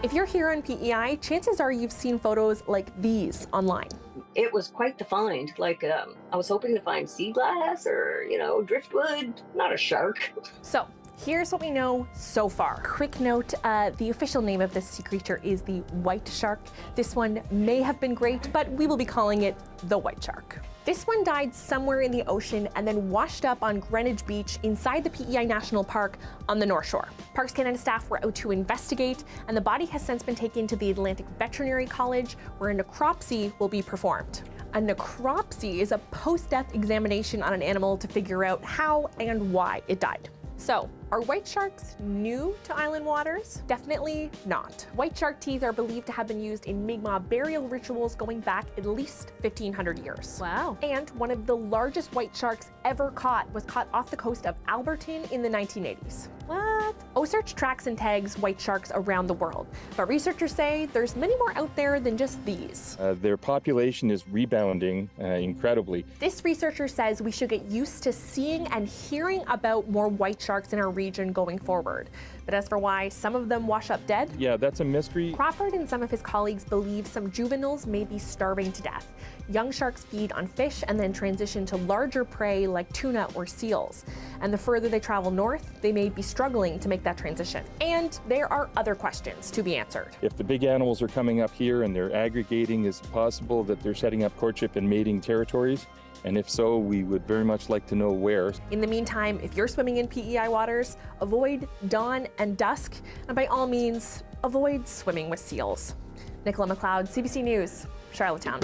If you're here on PEI, chances are you've seen photos like these online. It was quite the find. Like, I was hoping to find sea glass or, driftwood, not a shark. So here's what we know so far. Quick note, the official name of this sea creature is the white shark. This one may have been great, but we will be calling it the white shark. This one died somewhere in the ocean and then washed up on Greenwich Beach inside the PEI National Park on the North Shore. Parks Canada staff were out to investigate, and the body has since been taken to the Atlantic Veterinary College, where a necropsy will be performed. A necropsy is a post-death examination on an animal to figure out how and why it died. So, are white sharks new to island waters? Definitely not. White shark teeth are believed to have been used in Mi'kmaq burial rituals going back at least 1,500 years. Wow. And one of the largest white sharks ever caught was caught off the coast of Albertine in the 1980s. What? OSearch tracks and tags white sharks around the world, but researchers say there's many more out there than just these. Their population is rebounding incredibly. This researcher says we should get used to seeing and hearing about more white sharks in our region going forward. But as for why some of them wash up dead, yeah, that's a mystery. Crawford and some of his colleagues believe some juveniles may be starving to death. Young sharks feed on fish and then transition to larger prey like tuna or seals. And the further they travel north, they may be struggling to make that transition. And there are other questions to be answered. If the big animals are coming up here and they're aggregating, is it possible that they're setting up courtship and mating territories? And if so, we would very much like to know where. In the meantime, if you're swimming in PEI waters, avoid dawn and dusk, and by all means, avoid swimming with seals. Nicola McLeod, CBC News, Charlottetown.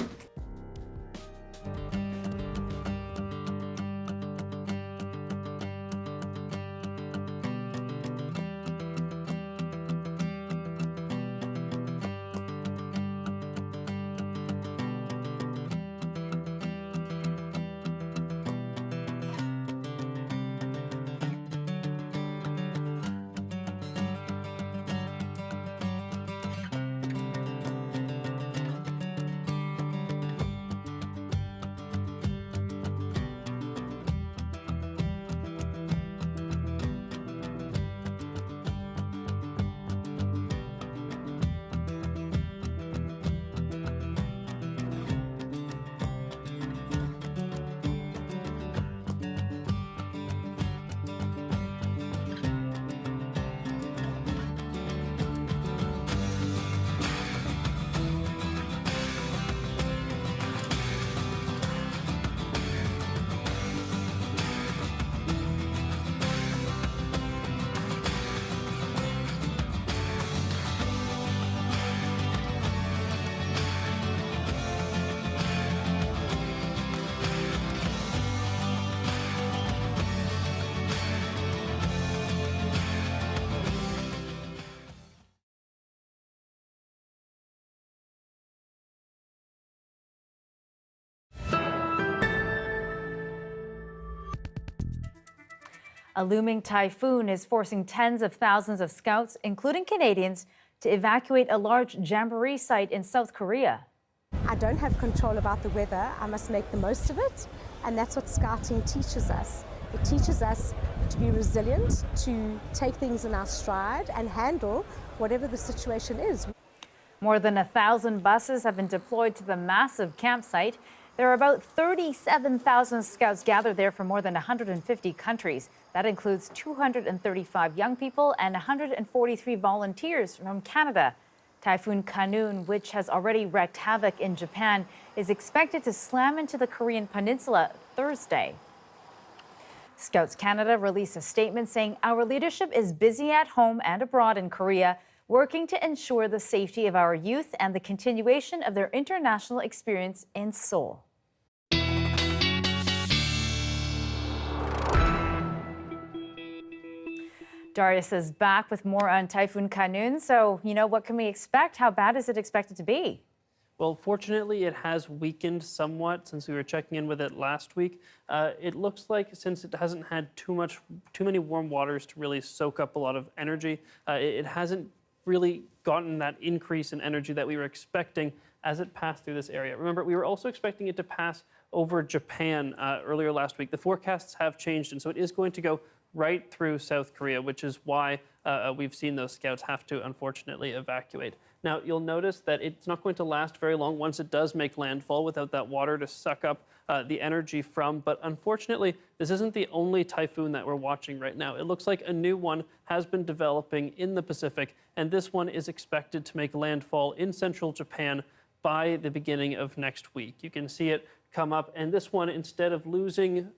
A looming typhoon is forcing tens of thousands of scouts, including Canadians, to evacuate a large jamboree site in South Korea. I don't have control about the weather. I must make the most of it. And that's what scouting teaches us. It teaches us to be resilient, to take things in our stride and handle whatever the situation is. More than 1,000 buses have been deployed to the massive campsite. There are about 37,000 scouts gathered there from more than 150 countries. That includes 235 young people and 143 volunteers from Canada. Typhoon Kanun, which has already wreaked havoc in Japan, is expected to slam into the Korean peninsula Thursday. Scouts Canada released a statement saying, "Our leadership is busy at home and abroad in Korea, working to ensure the safety of our youth and the continuation of their international experience in Seoul." Darius is back with more on Typhoon Kanun. So, what can we expect? How bad is it expected to be? Well, fortunately, it has weakened somewhat since we were checking in with it last week. It looks like since it hasn't had too many warm waters to really soak up a lot of energy, it hasn't really gotten that increase in energy that we were expecting as it passed through this area. Remember, we were also expecting it to pass over Japan earlier last week. The forecasts have changed, and so it is going to go right through South Korea, which is why we've seen those scouts have to, unfortunately, evacuate. Now, you'll notice that it's not going to last very long once it does make landfall without that water to suck up the energy from. But unfortunately, this isn't the only typhoon that we're watching right now. It looks like a new one has been developing in the Pacific, and this one is expected to make landfall in central Japan by the beginning of next week. You can see it come up, and this one, instead of losing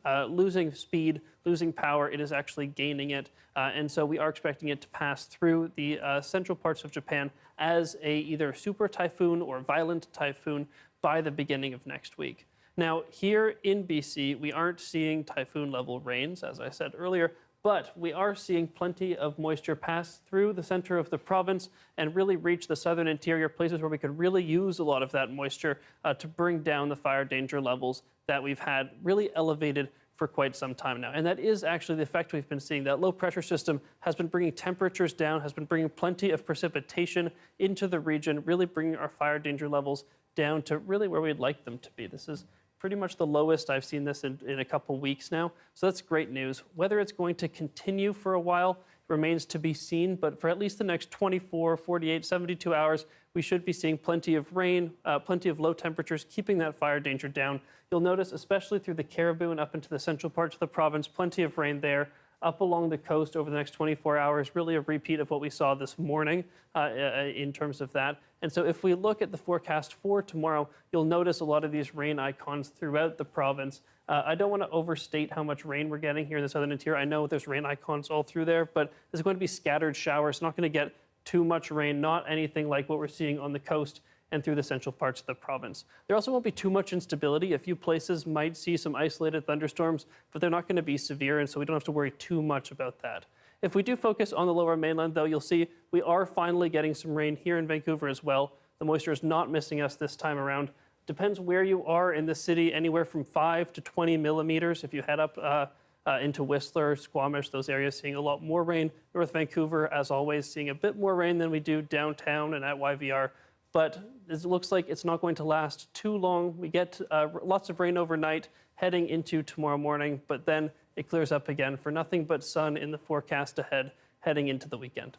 speed, losing power, it is actually gaining it. And so we are expecting it to pass through the central parts of Japan as either super typhoon or violent typhoon by the beginning of next week. Now, here in BC, we aren't seeing typhoon level rains, as I said earlier, but we are seeing plenty of moisture pass through the center of the province and really reach the southern interior, places where we could really use a lot of that moisture to bring down the fire danger levels that we've had really elevated for quite some time now. And that is actually the effect we've been seeing. That low pressure system has been bringing temperatures down, has been bringing plenty of precipitation into the region, really bringing our fire danger levels down to really where we'd like them to be. This is pretty much the lowest I've seen this in a couple weeks now. So that's great news. Whether it's going to continue for a while remains to be seen, but for at least the next 24, 48, 72 hours, we should be seeing plenty of rain, plenty of low temperatures, keeping that fire danger down. You'll notice, especially through the Cariboo and up into the central parts of the province, plenty of rain there. Up along the coast over the next 24 hours, really a repeat of what we saw this morning in terms of that. And so if we look at the forecast for tomorrow, you'll notice a lot of these rain icons throughout the province. I don't want to overstate how much rain we're getting here in the southern interior. I know there's rain icons all through there, but there's going to be scattered showers. It's not going to get too much rain, not anything like what we're seeing on the coast and through the central parts of the province. There also won't be too much instability. A few places might see some isolated thunderstorms, but they're not going to be severe, and so we don't have to worry too much about that. If we do focus on the lower mainland, though, you'll see we are finally getting some rain here in Vancouver as well. The moisture is not missing us this time around. Depends where you are in the city, anywhere from 5 to 20 millimeters. If you head up into Whistler, Squamish, those areas seeing a lot more rain. North Vancouver, as always, seeing a bit more rain than we do downtown and at YVR. But it looks like it's not going to last too long. We get lots of rain overnight heading into tomorrow morning, but then it clears up again for nothing but sun in the forecast ahead heading into the weekend.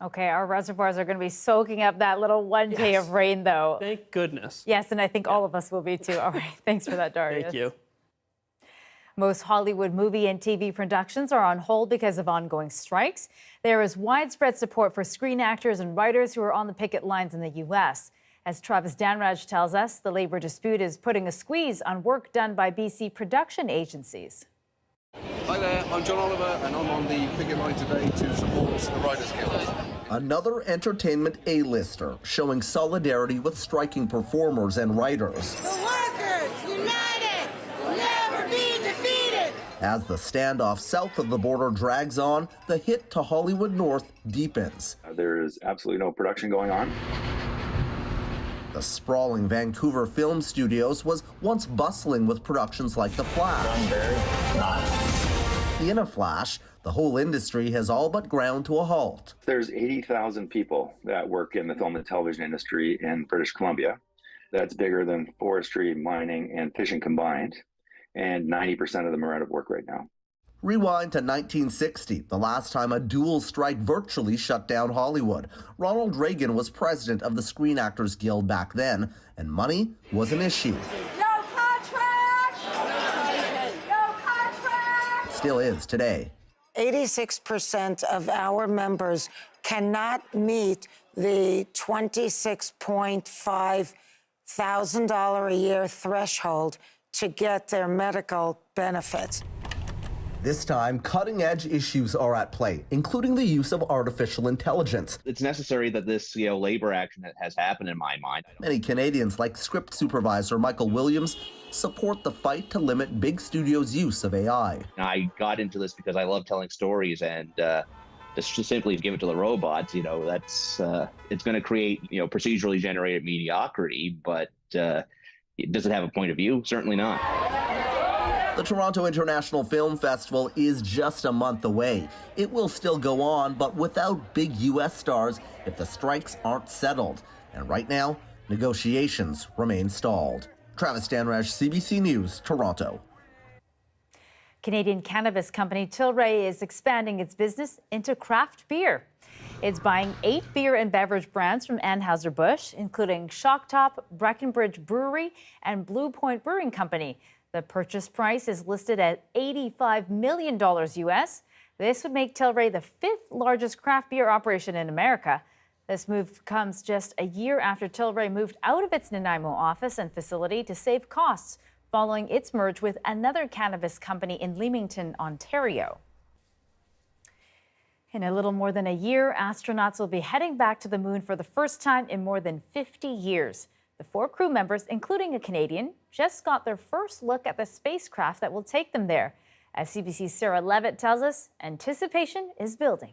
Okay, our reservoirs are going to be soaking up that little one day of rain, though. Thank goodness. Yes, and I think all of us will be too. All right, thanks for that, Darius. Thank you. Most Hollywood movie and TV productions are on hold because of ongoing strikes. There is widespread support for screen actors and writers who are on the picket lines in the U.S. As Travis Danraj tells us, the labor dispute is putting a squeeze on work done by BC production agencies. Hi there, I'm John Oliver, and I'm on the picket line today to support the Writers Guild. Another entertainment A-lister showing solidarity with striking performers and writers. The workers, united, will never be defeated. As the standoff south of the border drags on, the hit to Hollywood North deepens. There is absolutely no production going on. The sprawling Vancouver Film Studios was once bustling with productions like The Flash. In a flash, the whole industry has all but ground to a halt. There's 80,000 people that work in the film and television industry in British Columbia. That's bigger than forestry, mining, and fishing combined. And 90% of them are out of work right now. Rewind to 1960, the last time a dual strike virtually shut down Hollywood. Ronald Reagan was president of the Screen Actors Guild back then, and money was an issue. No contract! No contract! Still is today. 86% of our members cannot meet the $26.5 thousand a year threshold to get their medical benefits. This time, cutting-edge issues are at play, including the use of artificial intelligence. It's necessary that this, labor action that has happened in my mind. Many Canadians, like script supervisor Michael Williams, support the fight to limit big studios' use of AI. I got into this because I love telling stories, and just simply give it to the robots, that's it's going to create, procedurally generated mediocrity, but does it have a point of view? Certainly not. The Toronto International Film Festival is just a month away. It will still go on, but without big U.S. stars if the strikes aren't settled. And right now, negotiations remain stalled. Travis Stanraj, CBC News, Toronto. Canadian cannabis company Tilray is expanding its business into craft beer. It's buying 8 beer and beverage brands from Anheuser-Busch, including Shock Top, Breckenridge Brewery, and Blue Point Brewing Company. The purchase price is listed at $85 million US. This would make Tilray the 5th largest craft beer operation in America. This move comes just a year after Tilray moved out of its Nanaimo office and facility to save costs following its merge with another cannabis company in Leamington, Ontario. In a little more than a year, astronauts will be heading back to the moon for the first time in more than 50 years. The 4 crew members, including a Canadian, just got their first look at the spacecraft that will take them there. As CBC's Sarah Levitt tells us, anticipation is building.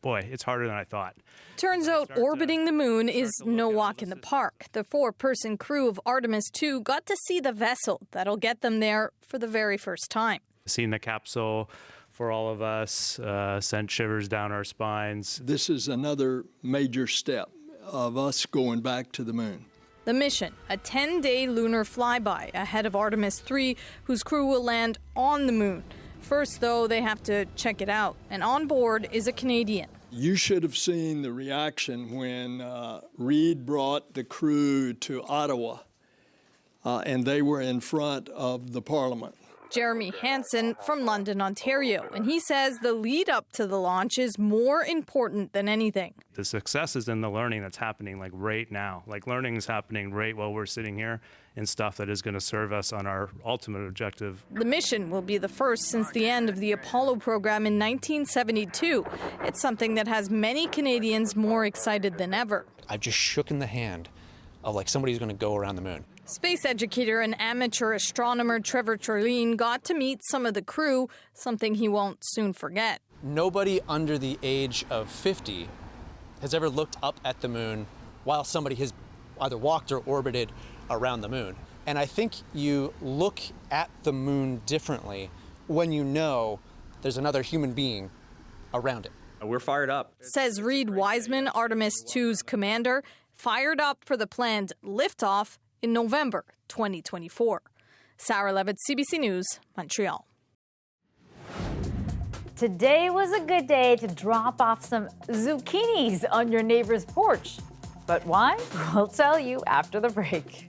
Boy, it's harder than I thought. Turns out orbiting the moon is no walk in the park. The 4-person crew of Artemis 2 got to see the vessel that'll get them there for the very first time. Seeing the capsule for all of us sent shivers down our spines. This is another major step of us going back to the moon. The mission, a 10-day lunar flyby ahead of Artemis 3, whose crew will land on the moon. First, though, they have to check it out, and on board is a Canadian. You should have seen the reaction when Reid brought the crew to Ottawa, and they were in front of the Parliament. Jeremy Hansen from London, Ontario, and he says the lead up to the launch is more important than anything. The success is in the learning that's happening right now. Learning is happening right while we're sitting here and stuff that is going to serve us on our ultimate objective. The mission will be the first since the end of the Apollo program in 1972. It's something that has many Canadians more excited than ever. I've just shook in the hand of somebody who's going to go around the moon. Space educator and amateur astronomer Trevor Turline got to meet some of the crew, something he won't soon forget. Nobody under the age of 50 has ever looked up at the moon while somebody has either walked or orbited around the moon. And I think you look at the moon differently when you know there's another human being around it. We're fired up. Says Reid Wiseman, Artemis 2's commander, fired up for the planned liftoff in November 2024. Sarah Levitt, CBC News, Montreal. Today was a good day to drop off some zucchinis on your neighbor's porch. But why? We'll tell you after the break.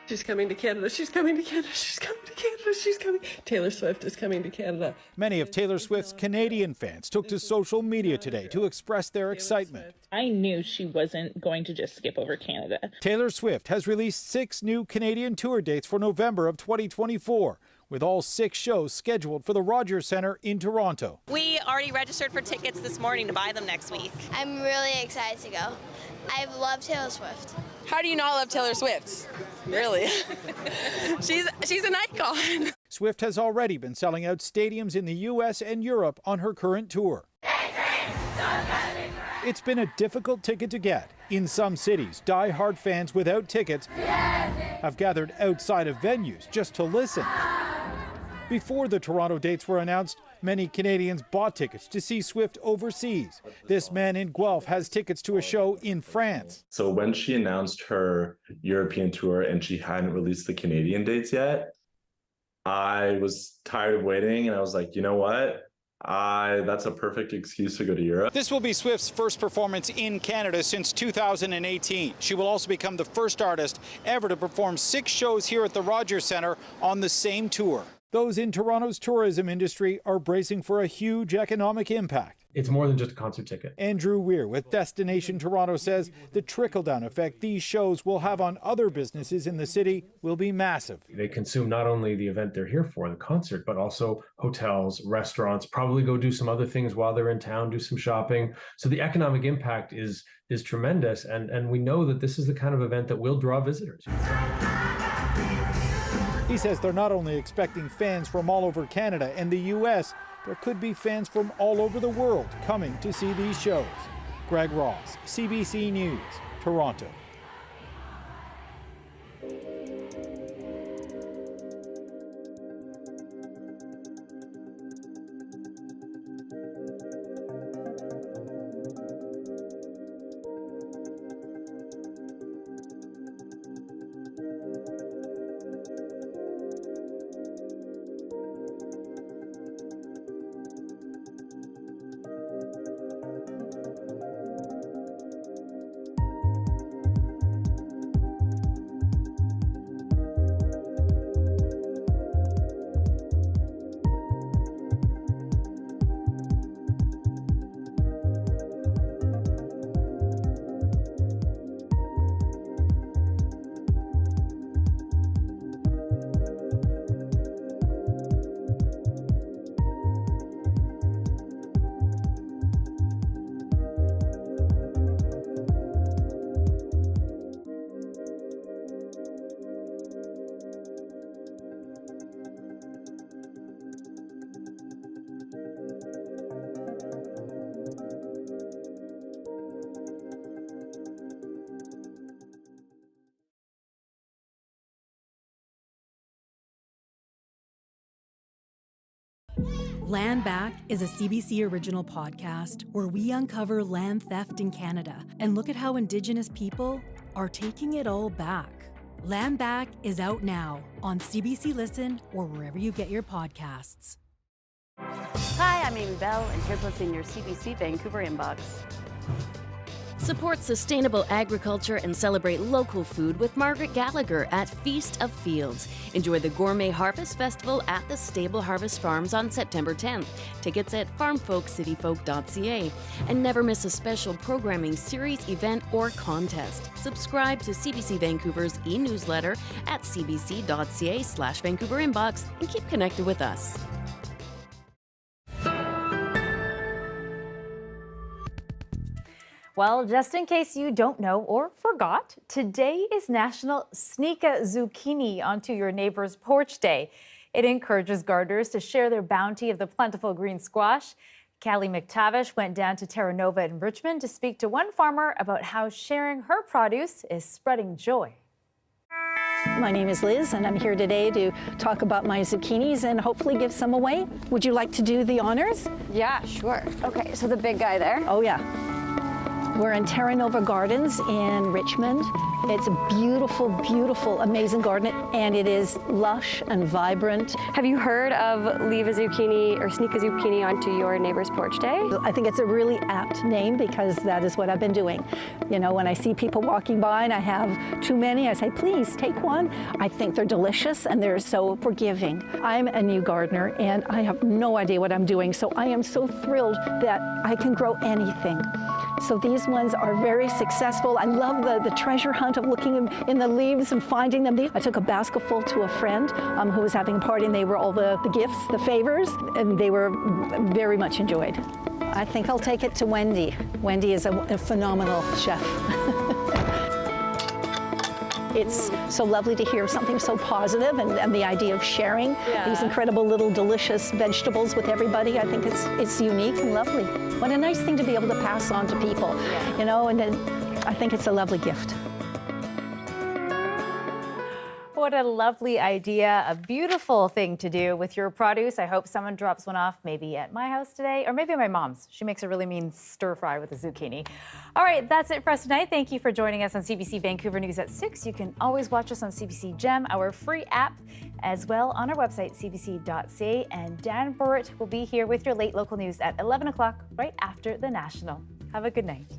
She's coming to Canada. She's coming to Canada. She's coming to Canada. She's coming. Taylor Swift is coming to Canada. Many of Taylor Swift's Canadian fans took to social media today to express their excitement. I knew she wasn't going to just skip over Canada. Taylor Swift has released 6 new Canadian tour dates for November of 2024, with all 6 shows scheduled for the Rogers Centre in Toronto. We already registered for tickets this morning to buy them next week. I'm really excited to go. I love Taylor Swift. How do you not love Taylor Swift? Really? she's an icon. Swift has already been selling out stadiums in the U.S. and Europe on her current tour. It's been a difficult ticket to get. In some cities, die-hard fans without tickets have gathered outside of venues just to listen. Before the Toronto dates were announced, many Canadians bought tickets to see Swift overseas. This man in Guelph has tickets to a show in France. So when she announced her European tour and she hadn't released the Canadian dates yet, I was tired of waiting and I was like, you know what? That's a perfect excuse to go to Europe. This will be Swift's first performance in Canada since 2018. She will also become the first artist ever to perform 6 shows here at the Rogers Centre on the same tour. Those in Toronto's tourism industry are bracing for a huge economic impact. It's more than just a concert ticket. Andrew Weir with Destination Toronto says the trickle-down effect these shows will have on other businesses in the city will be massive. They consume not only the event they're here for, the concert, but also hotels, restaurants, probably go do some other things while they're in town, do some shopping. So the economic impact is tremendous, and we know that this is the kind of event that will draw visitors. He says they're not only expecting fans from all over Canada and the U.S., there could be fans from all over the world coming to see these shows. Greg Ross, CBC News, Toronto. Land Back is a CBC original podcast where we uncover land theft in Canada and look at how Indigenous people are taking it all back. Land Back is out now on CBC Listen or wherever you get your podcasts. Hi, I'm Amy Bell, and here's what's in your CBC Vancouver inbox. Support sustainable agriculture and celebrate local food with Margaret Gallagher at Feast of Fields. Enjoy the Gourmet Harvest Festival at the Stable Harvest Farms on September 10th. Tickets at farmfolkcityfolk.ca. And never miss a special programming series, event, or contest. Subscribe to CBC Vancouver's e-newsletter at cbc.ca/Vancouver inbox and keep connected with us. Well, just in case you don't know or forgot, today is National Sneak a Zucchini Onto Your Neighbor's Porch Day. It encourages gardeners to share their bounty of the plentiful green squash. Callie McTavish went down to Terra Nova in Richmond to speak to one farmer about how sharing her produce is spreading joy. My name is Liz, and I'm here today to talk about my zucchinis and hopefully give some away. Would you like to do the honors? Yeah, sure. Okay, so the big guy there. Oh, yeah. We're in Terra Nova Gardens in Richmond. It's a beautiful, beautiful, amazing garden, and it is lush and vibrant. Have you heard of Leave a Zucchini or Sneak a Zucchini Onto Your Neighbor's Porch Day? I think it's a really apt name because that is what I've been doing. You know, when I see people walking by and I have too many, I say, please take one. I think they're delicious and they're so forgiving. I'm a new gardener and I have no idea what I'm doing, so I am so thrilled that I can grow anything. So these ones are very successful. I love the treasure hunt of looking in the leaves and finding them. I took a basketful to a friend who was having a party, and they were all the gifts, the favors, and they were very much enjoyed. I think I'll take it to Wendy. Wendy is a phenomenal chef. It's so lovely to hear something so positive and the idea of sharing these incredible little delicious vegetables with everybody. I think it's unique and lovely. What a nice thing to be able to pass on to people, you know, and then I think it's a lovely gift. What a lovely idea, a beautiful thing to do with your produce. I hope someone drops one off maybe at my house today or maybe my mom's. She makes a really mean stir fry with a zucchini. All right, that's it for us tonight. Thank you for joining us on CBC Vancouver News at 6. You can always watch us on CBC Gem, our free app, as well on our website, cbc.ca. And Dan Burrett will be here with your late local news at 11 o'clock right after the National. Have a good night.